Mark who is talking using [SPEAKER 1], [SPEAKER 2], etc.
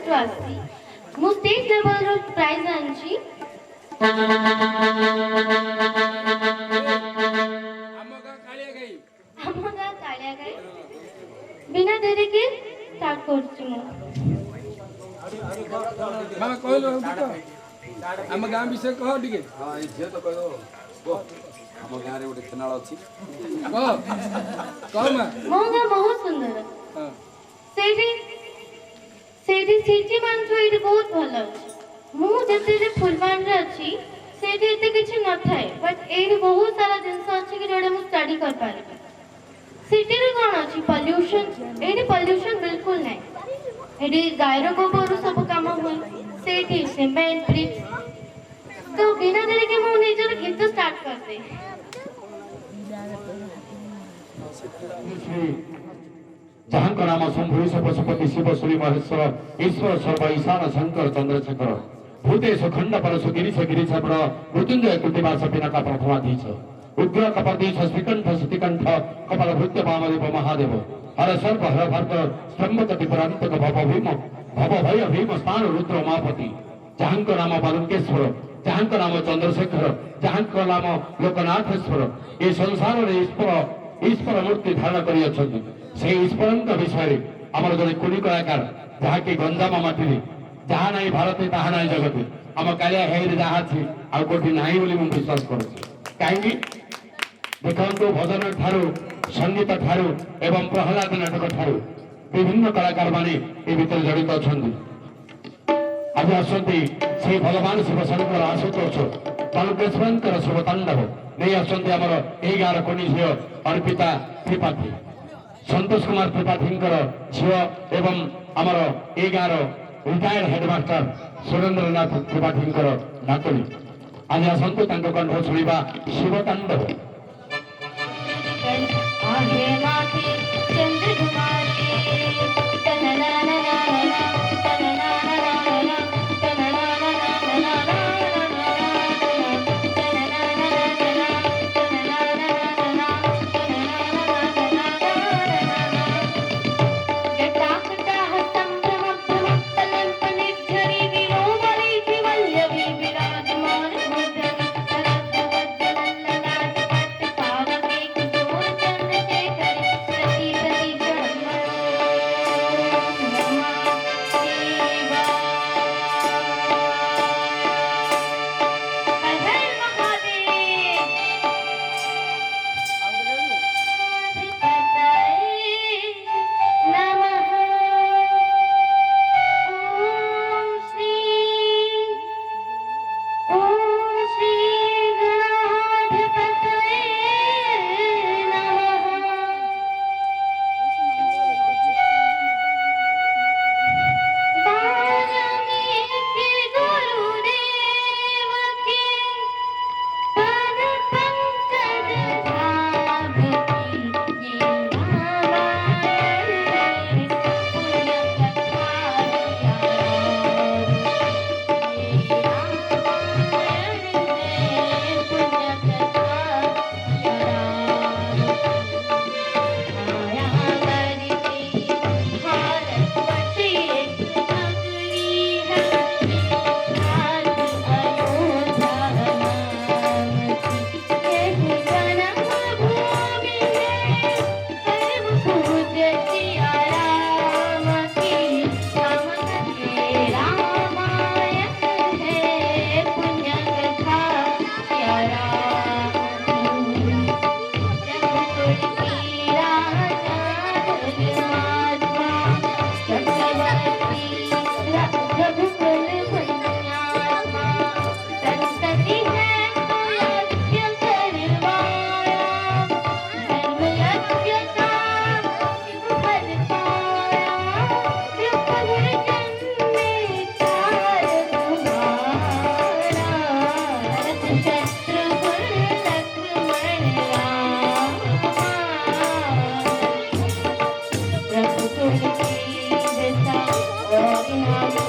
[SPEAKER 1] ଠୁ ଆସିଛି। ମୁଁ ଷ୍ଟେଟ୍ ଲେଭେଲର ପ୍ରାଇଜ୍ ଆଣିଛି। ଆମ ଗାଁ କାଳିଆ ଘାଇ। ବିନା ଡରିକି ଷ୍ଟାର୍ଟ କରୁଛି ମୁଁ।
[SPEAKER 2] ଆମ ଗାଁ ବିଷୟ କହ ଟିକେ।
[SPEAKER 3] ଝିଅ ତ କହିବ ଆମ ଗାଁରେ ଗୋଟେ କେନାଳ ଅଛି।
[SPEAKER 1] ମୋ ଗାଁ ବହୁତ ସୁନ୍ଦର। ସେଇଠି ସିଟି ମାନଠୁ ଏଇଠି ବହୁତ ଭଲ ଅଛି। ମୁଁ ଯେତେବେଳେ ଫୁଲବାଣୀରେ ଅଛି ସେଇଠି ଏତେ କିଛି ନଥାଏ, ବଟ୍ ଏଇଠି ବହୁତ ସାରା ଜିନିଷ ଅଛି କି ଯୋଉଟା ମୁଁ ଷ୍ଟଡି କରିପାରିବି। ସିଟିରେ କ'ଣ ଅଛି ପଲ୍ୟୁସନ୍, ଏଇଠି ପଲ୍ୟୁସନ୍ ବିଲକୁଲ ନାହିଁ। ଏଠି ଗାଈର ଗୋବରରୁ ସବୁ କାମ ହୁଏ। ସେଇଠି ସିମେଣ୍ଟ ବ୍ରିକ୍ସ। ତ ବିନା ଦେରିକି ମୁଁ ନିଜର ଗୀତ ଷ୍ଟାର୍ଟ କରିଦିଏ।
[SPEAKER 4] ଯାହାଙ୍କ ନାମ ଶମ୍ଭୁ ପଶୁପତି ଶିବ ଶ୍ରୀ ମହେଶ୍ୱର ଈଶ୍ୱର ସର୍ବ ଈଶାନ ଶଙ୍କର ଚନ୍ଦ୍ରଶେଖର ଭୂତେଶ ଖଣ୍ଡ ପରଶୁ ଗିରିଶ ଗିରିଶବର ମୃତ୍ୟୁଞ୍ଜୟ କୃତିବାସ ପିନାକା ପ୍ରଥମାଧୀଶ ଉଗ୍ର କପଦୀଶ ଶ୍ରୀକଣ୍ଠ ଶ୍ରୁତିକଣ୍ଠ କପାଳ ଭୃତ୍ୟ ବାମଦେବ ମହାଦେବ ହର ସର୍ବ ହର ଭର୍ଗ ସ୍ତମ୍ଭକତି ପୁରାନ୍ତକ ଭବ ଭୟ ଭୀମ ସ୍ଥାନ ରୁଦ୍ର ଉମାପତି ଯାହାଙ୍କ ନାମ ବାଲୁଙ୍କେଶ୍ୱର ଯାହାଙ୍କ ନାମ ଚନ୍ଦ୍ରଶେଖର ଯାହାଙ୍କ ନାମ ଲୋକନାଥେଶ୍ୱର ଏ ସଂସାରରେ ଈଶ୍ୱର ମୂର୍ତ୍ତି ଧାରଣ କରିଅଛନ୍ତି। ସେହି ଈଶ୍ୱରଙ୍କ ବିଷୟରେ ଆମର ଜଣେ କୁଲି କଳାକାର ଯାହାକି ଗଞ୍ଜାମ ମାଟିରେ ଯାହା ନାହିଁ ଭାରତରେ ତାହା ନାହିଁ ଜଗତେ ଆମ କାଳିଆ ଘାଇରେ ଯାହା ଅଛି ଆଉ କୋଉଠି ନାହିଁ ବୋଲି ମୁଁ ବିଶ୍ୱାସ କରୁଛି। କାହିଁକି ଦେଖନ୍ତୁ ଭଜନ ଠାରୁ ସଙ୍ଗୀତ ଠାରୁ ଏବଂ ପ୍ରହ୍ଲାଦ ନାଟକ ଠାରୁ ବିଭିନ୍ନ କଳାକାରମାନେ ଏ ଭିତରେ ଜଡ଼ିତ ଅଛନ୍ତି। ଆଜି ଆସନ୍ତି ଶ୍ରୀ ଭଗବାନ ଶିବ ଶଙ୍କର ଆଶୁତୋଷ ବାଲୁକେଶ୍ୱରଙ୍କର ଶୁଭତାଣ୍ଡବ ନେଇ ଆସନ୍ତି ଆମର ଏହି ଗାଁର କୁନି ଝିଅ ଅର୍ପିତା ତ୍ରିପାଠୀ ସନ୍ତୋଷ କୁମାର ତ୍ରିପାଠୀଙ୍କର ଝିଅ ଏବଂ ଆମର ଏହି ଗାଁର ରିଟାୟାର୍ଡ ହେଡମାଷ୍ଟର ସୁରେନ୍ଦ୍ରନାଥ ତ୍ରିପାଠୀଙ୍କର ନାତୁଣୀ। ଆଜି ଆସନ୍ତୁ ତାଙ୍କ କଣ୍ଠ ଶୁଣିବା ଶିବତାଣ୍ଡବ।
[SPEAKER 1] Walking out